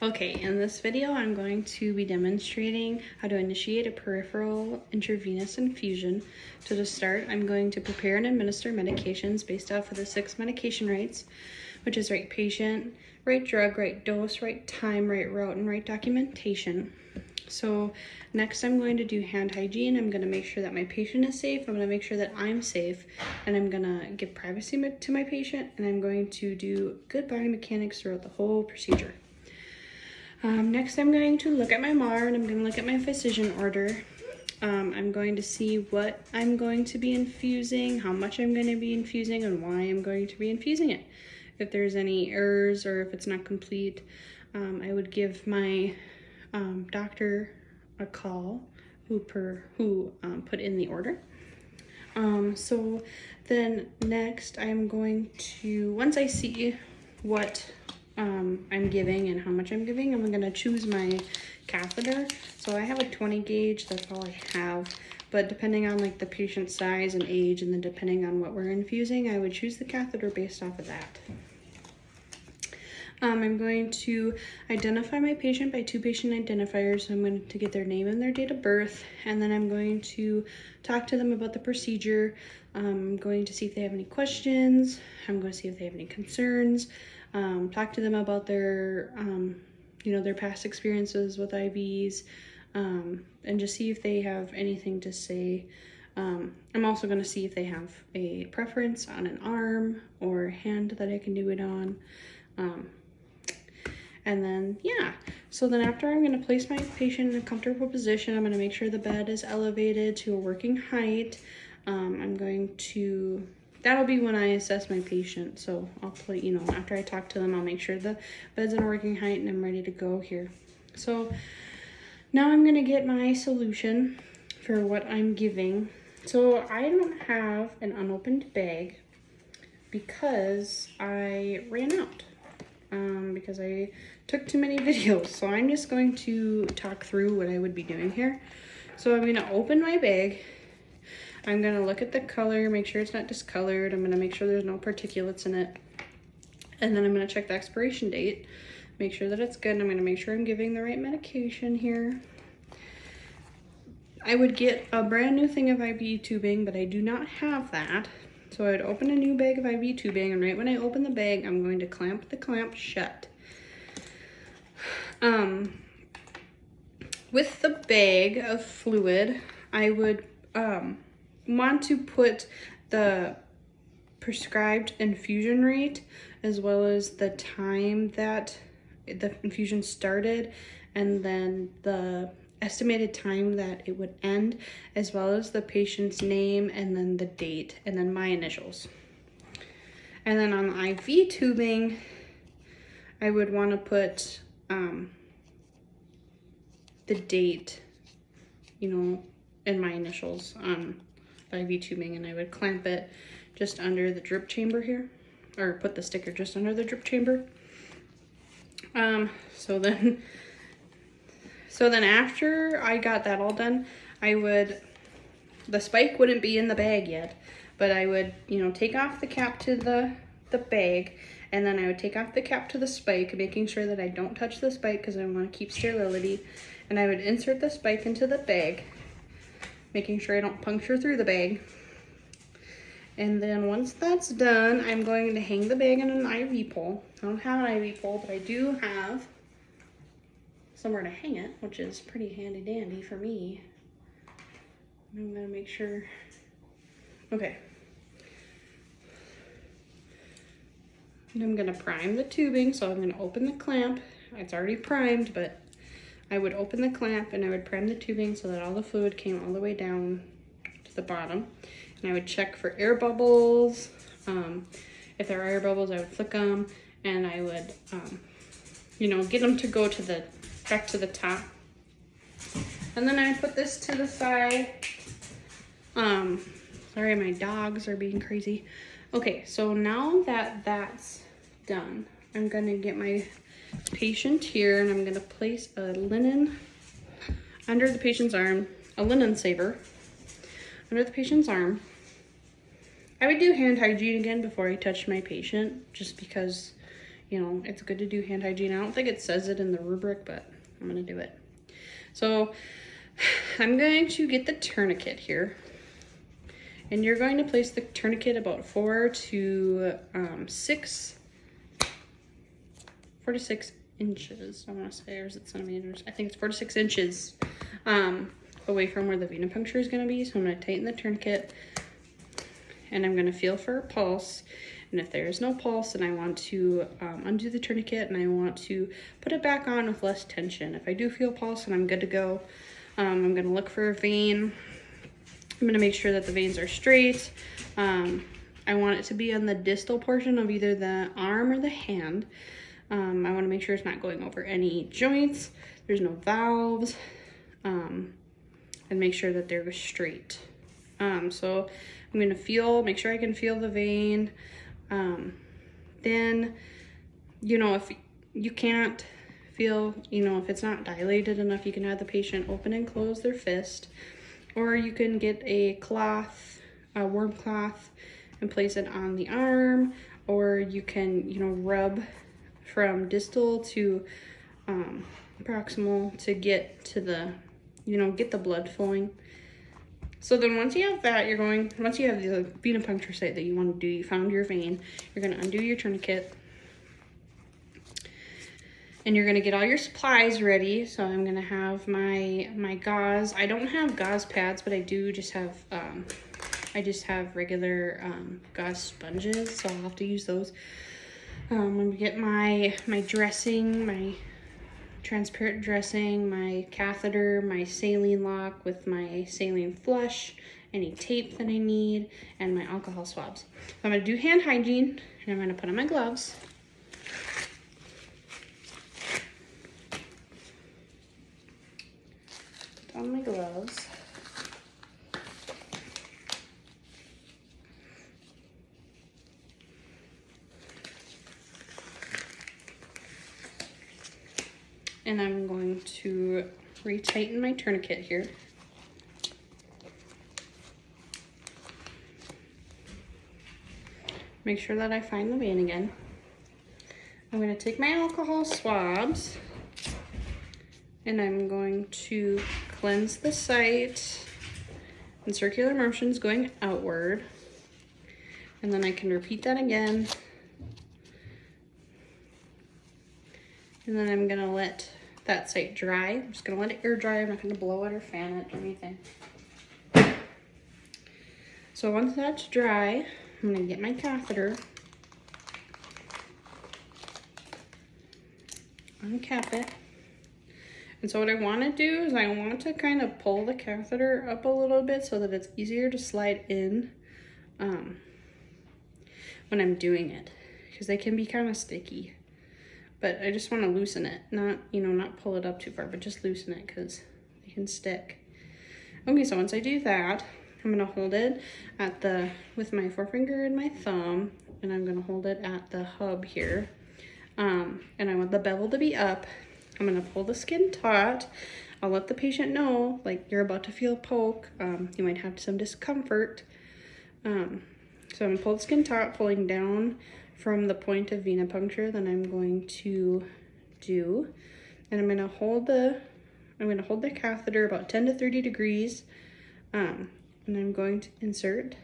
Okay, in this video, I'm going to be demonstrating how to initiate a peripheral intravenous infusion. So to start, I'm going to prepare and administer medications based off of the 6 medication rates, which is right patient, right drug, right dose, right time, right route, and right documentation. So next I'm going to do hand hygiene. I'm going to make sure that my patient is safe. I'm going to make sure that I'm safe, and I'm going to give privacy to my patient, and I'm going to do good body mechanics throughout the whole procedure. Next, I'm going to look at my MAR and I'm going to look at my physician order. I'm going to see what I'm going to be infusing, how much I'm going to be infusing, and why I'm going to be infusing it. If there's any errors or if it's not complete, I would give my doctor a call who put in the order. So then next I'm going to, once I see what I'm giving and how much I'm giving, I'm going to choose my catheter. So I have a 20 gauge, that's all I have. But depending on like the patient size and age, and then depending on what we're infusing, I would choose the catheter based off of that. I'm going to identify my patient by 2 patient identifiers. So I'm going to get their name and their date of birth, and then I'm going to talk to them about the procedure. I'm going to see if they have any questions. I'm going to see if they have any concerns. Talk to them about their, their past experiences with IVs, and just see if they have anything to say. I'm also going to see if they have a preference on an arm or hand that I can do it on. And then, yeah, so then after I'm going to place my patient in a comfortable position, I'm going to make sure the bed is elevated to a working height. That'll be when I assess my patient. So I'll put, after I talk to them, I'll make sure the bed's in a working height and I'm ready to go here. So now I'm going to get my solution for what I'm giving. So I don't have an unopened bag because I ran out. Because I took too many videos. So I'm just going to talk through what I would be doing here. So I'm going to open my bag. I'm going to look at the color, make sure it's not discolored. I'm going to make sure there's no particulates in it. And then I'm going to check the expiration date, make sure that it's good. And I'm going to make sure I'm giving the right medication here. I would get a brand new thing of IV tubing, but I do not have that. So I'd open a new bag of IV tubing, and right when I open the bag, I'm going to clamp the clamp shut. With the bag of fluid, I would want to put the prescribed infusion rate as well as the time that the infusion started, and then the estimated time that it would end, as well as the patient's name and then the date and then my initials. And then on the IV tubing, I would want to put the date, and my initials on the IV tubing, and I would clamp it just under the drip chamber here, or put the sticker just under the drip chamber. So then after I got that all done, the spike wouldn't be in the bag yet, but I would, take off the cap to the bag, and then I would take off the cap to the spike, making sure that I don't touch the spike because I want to keep sterility. And I would insert the spike into the bag, making sure I don't puncture through the bag. And then once that's done, I'm going to hang the bag on an IV pole. I don't have an IV pole, but I do have somewhere to hang it, which is pretty handy dandy for me. I'm gonna make sure. Okay. And I'm gonna prime the tubing, so I'm gonna open the clamp. It's already primed, but I would open the clamp and I would prime the tubing so that all the fluid came all the way down to the bottom. And I would check for air bubbles. If there are air bubbles, I would flick them, and I would, get them to go to back to the top. And then I put this to the side. Sorry, my dogs are being crazy. Okay, so now that that's done, I'm gonna get my patient here, and I'm gonna place a linen under the patient's arm, a linen saver under the patient's arm. I would do hand hygiene again before I touch my patient, just because, you know, it's good to do hand hygiene. I don't think it says it in the rubric, but I'm gonna do it. So I'm going to get the tourniquet here. And you're going to place the tourniquet about 4 to 6 inches, I want to say, or is it centimeters? I think it's 4 to 6 inches away from where the venipuncture is going to be. So I'm going to tighten the tourniquet, and I'm going to feel for a pulse. And if there is no pulse, then I want to undo the tourniquet, and I want to put it back on with less tension. If I do feel pulse, and I'm good to go, I'm going to look for a vein. I'm going to make sure that the veins are straight. I want it to be on the distal portion of either the arm or the hand. I want to make sure it's not going over any joints. There's no valves. And make sure that they're straight. So I'm going to make sure I can feel the vein. Then, you know, if you can't feel, you know, if it's not dilated enough, you can have the patient open and close their fist. Or you can get a cloth, a warm cloth, and place it on the arm. Or you can, you know, rub from distal to proximal to get to the, you know, get the blood flowing. So then once you have that, once you have the venipuncture site that you want to do, you found your vein, you're going to undo your tourniquet. And you're gonna get all your supplies ready. So I'm gonna have my gauze. I don't have gauze pads, but I do just have regular gauze sponges, so I'll have to use those. I'm gonna get my dressing, my transparent dressing, my catheter, my saline lock with my saline flush, any tape that I need, and my alcohol swabs. So I'm gonna do hand hygiene, and I'm gonna put on my gloves. On my gloves. And I'm going to retighten my tourniquet here. Make sure that I find the vein again. I'm going to take my alcohol swabs, and I'm going to cleanse the site in circular motions going outward. And then I can repeat that again. And then I'm gonna let that site dry. I'm just gonna let it air dry. I'm not gonna blow it or fan it or anything. So once that's dry, I'm gonna get my catheter, uncap it. And so what I want to do is I want to kind of pull the catheter up a little bit so that it's easier to slide in when I'm doing it, because they can be kind of sticky. But I just want to loosen it, not pull it up too far, but just loosen it because they can stick. Okay, so once I do that, I'm going to hold it with my forefinger and my thumb, and I'm going to hold it at the hub here. And I want the bevel to be up. I'm gonna pull the skin taut. I'll let the patient know, like, you're about to feel a poke. You might have some discomfort. So I'm gonna pull the skin taut, pulling down from the point of venipuncture. Then I'm going to and I'm gonna hold the catheter about 10 to 30 degrees. And I'm going to insert.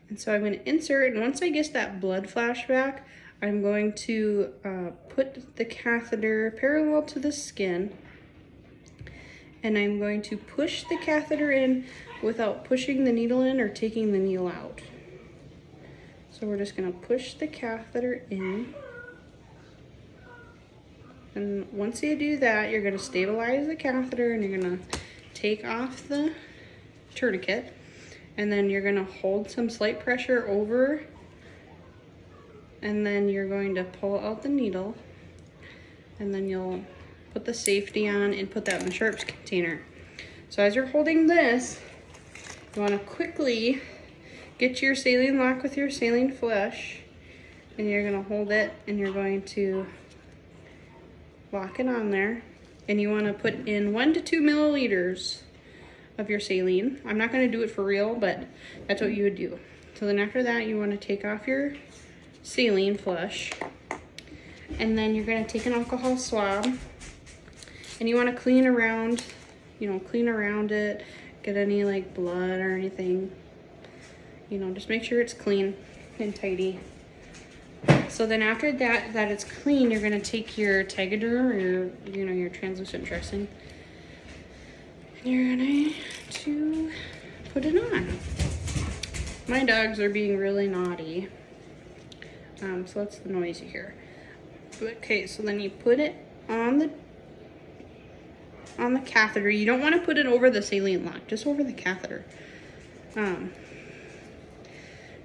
And so I'm gonna insert, and once I get that blood flashback, I'm going to put the catheter parallel to the skin, and I'm going to push the catheter in without pushing the needle in or taking the needle out. So we're just going to push the catheter in. And once you do that, you're going to stabilize the catheter, and you're going to take off the tourniquet, and then you're going to hold some slight pressure over, and then you're going to pull out the needle, and then you'll put the safety on and put that in the sharps container. So as you're holding this, you want to quickly get your saline lock with your saline flush, and you're going to hold it, and you're going to lock it on there, and you want to put in 1 to 2 milliliters of your saline. I'm not going to do it for real, but that's what you would do. So then after that, you want to take off your saline flush. And then you're gonna take an alcohol swab, and you wanna clean around, clean around it, get any like blood or anything. Just make sure it's clean and tidy. So then after that it's clean, you're gonna take your Tegaderm or your translucent dressing, and you're gonna to put it on. My dogs are being really naughty, so that's the noise you hear. Okay, so then you put it on the catheter. You don't want to put it over the saline lock, just over the catheter.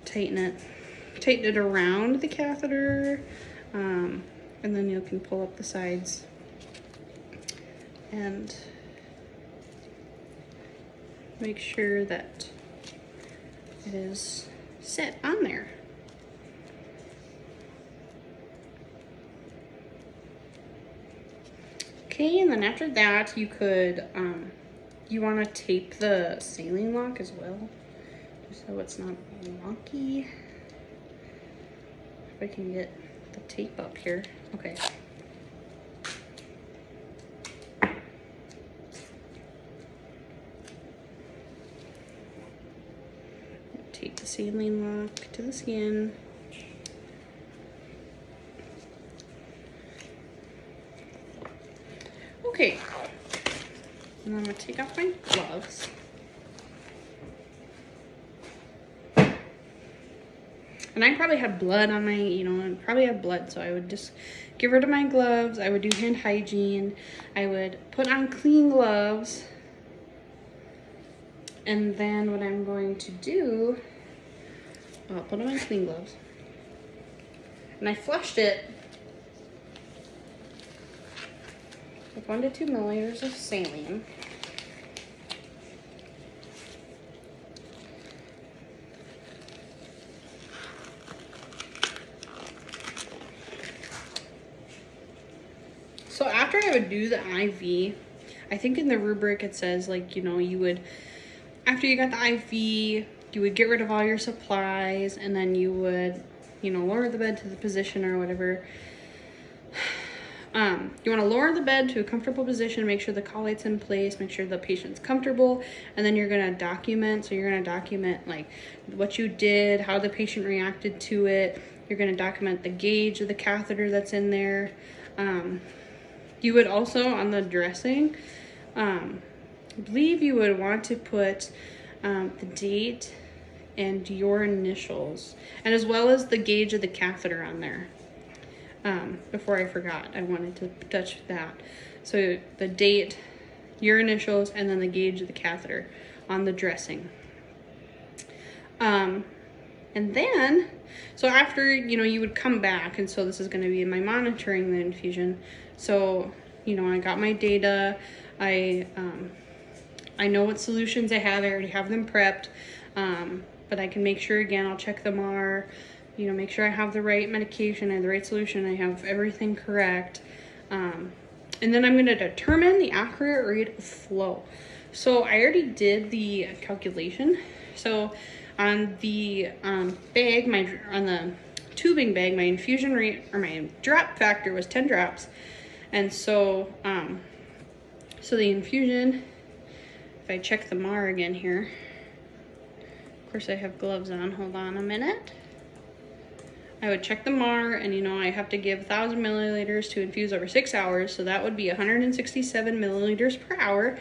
Tighten it around the catheter, and then you can pull up the sides and make sure that it is set on there. Okay, and then after that, you could, you want to tape the saline lock as well, just so it's not wonky. If I can get the tape up here. Okay. Tape the saline lock to the skin. Okay, and I'm gonna take off my gloves. And I probably had blood on my, I probably had blood, so I would just get rid of my gloves. I would do hand hygiene. I would put on clean gloves. And then what I'm going to do, I'll put on my clean gloves. And I flushed it with 1 to 2 milliliters of saline. So after I would do the IV, I think in the rubric it says you would, after you got the IV, you would get rid of all your supplies, and then you would, lower the bed to the position or whatever. You want to lower the bed to a comfortable position, make sure the collate's in place, make sure the patient's comfortable, and then you're going to document. So you're going to document what you did, how the patient reacted to it. You're going to document the gauge of the catheter that's in there. You would also, on the dressing, I believe you would want to put the date and your initials, and as well as the gauge of the catheter on there. Before I forgot, I wanted to touch that. So the date, your initials, and then the gauge of the catheter on the dressing. And then, so after, you would come back, and so this is going to be my monitoring the infusion. So, I got my data. I know what solutions I have. I already have them prepped. But I can make sure, again, I'll check the MAR, make sure I have the right medication and the right solution. I have everything correct. And then I'm going to determine the accurate rate of flow. So I already did the calculation. So on the bag, on the tubing bag, my infusion rate, or my drop factor was 10 drops. And so, so the infusion, if I check the MAR again here, of course I have gloves on, hold on a minute. I would check the MAR, and I have to give 1,000 milliliters to infuse over 6 hours, so that would be 167 milliliters per hour.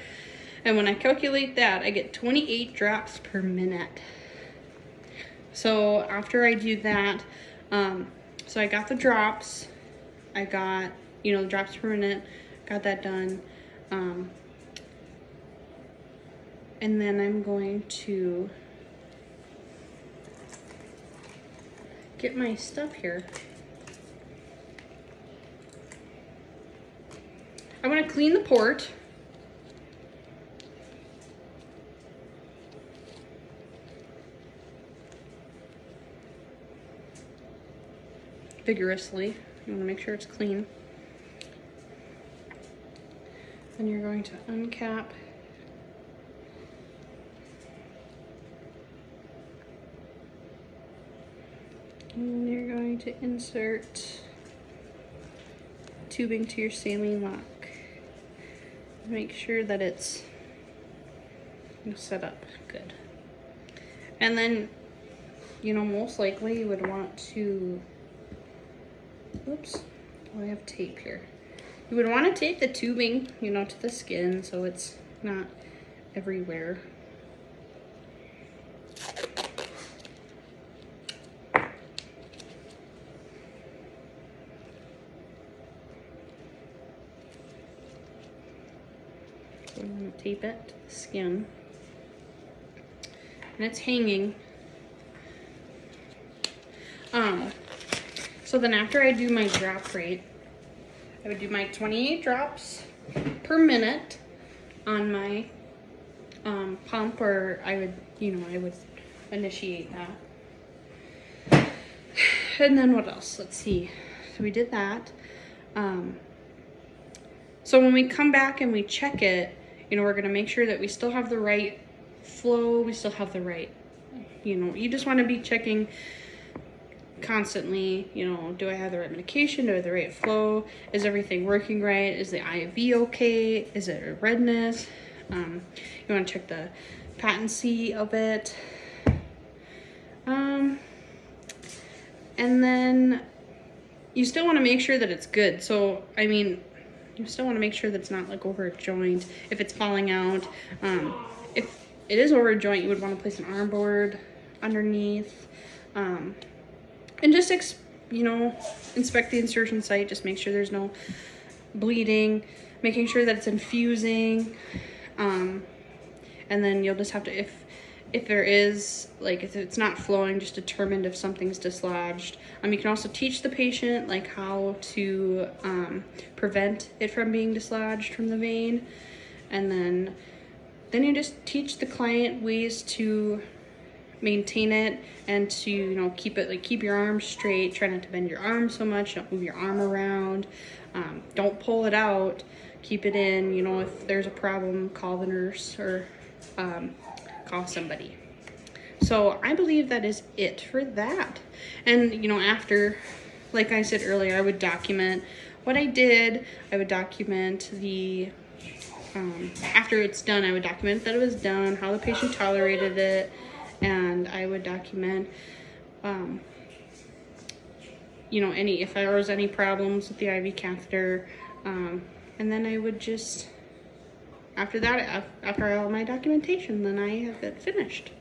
And when I calculate that, I get 28 drops per minute. So after I do that, so I got the drops, I got, the drops per minute, got that done. And then I'm going to get my stuff here. I want to clean the port. Vigorously. You want to make sure it's clean. Then you're going to uncap And you're going to insert tubing to your saline lock. Make sure that it's set up good. And then, you know, most likely you would want to, oops, oh, I have tape here. You would want to tape the tubing, you know, to the skin so it's not everywhere. So I'm going to tape it to the skin. And it's hanging. So then after I do my drop rate, I would do my 28 drops per minute on my pump, or I would, you know, I would initiate that. And then what else? Let's see. So we did that. So when we come back and we check it, you know, we're going to make sure that we still have the right flow, we still have the right, you know, you just want to be checking constantly, you know, do I have the right medication, do I have the right flow, is everything working right, is the IV okay, is it a redness, you want to check the patency of it, and then you still want to make sure that it's good. So I mean, you still want to make sure that it's not like over a joint if it's falling out. If it is over a joint, you would want to place an arm board underneath, and just you know, inspect the insertion site, just make sure there's no bleeding, making sure that it's infusing, and then you'll just have to, if there is, like, if it's not flowing, just determine if something's dislodged. You can also teach the patient like how to prevent it from being dislodged from the vein, and then you just teach the client ways to maintain it and to, you know, keep it, like, keep your arms straight, try not to bend your arm so much, don't move your arm around, don't pull it out, keep it in. You know, if there's a problem, call the nurse or call somebody. So I believe that is it for that. And, you know, after, like I said earlier, I would document what I did. I would document the after it's done, I would document that it was done, how the patient tolerated it, and I would document, you know, if there was any problems with the IV catheter, and then I would just, after that, after all my documentation, then I have it finished.